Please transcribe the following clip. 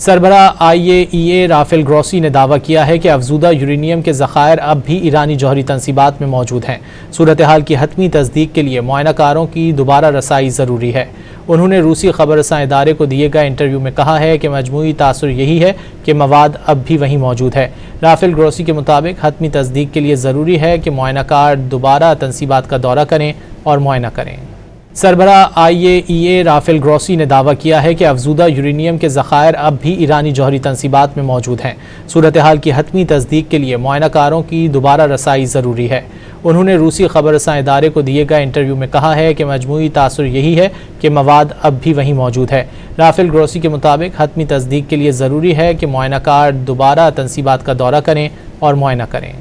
سربراہ IAEA Rafale گروسی نے دعویٰ کیا ہے کہ افزودہ یورینیم کے ذخائر اب بھی ایرانی جوہری تنصیبات میں موجود ہیں۔ صورتحال کی حتمی تصدیق کے لیے معائنہ کاروں کی دوبارہ رسائی ضروری ہے۔ انہوں نے روسی خبر رساں ادارے کو دیے گئے انٹرویو میں کہا ہے کہ مجموعی تاثر یہی ہے کہ مواد اب بھی وہیں موجود ہے۔ رافیل گروسی کے مطابق حتمی تصدیق کے لیے ضروری ہے کہ معائنہ کار دوبارہ تنصیبات کا دورہ کریں اور معائنہ کریں۔ سربراہ IAEA رافیل گروسی نے دعویٰ کیا ہے کہ افزودہ یورینیم کے ذخائر اب بھی ایرانی جوہری تنصیبات میں موجود ہیں۔ صورتحال کی حتمی تصدیق کے لیے معائنہ کاروں کی دوبارہ رسائی ضروری ہے۔ انہوں نے روسی خبر رساں ادارے کو دیے گئے انٹرویو میں کہا ہے کہ مجموعی تاثر یہی ہے کہ مواد اب بھی وہیں موجود ہے۔ رافیل گروسی کے مطابق حتمی تصدیق کے لیے ضروری ہے کہ معائنہ کار دوبارہ تنصیبات کا دورہ کریں اور معائنہ کریں۔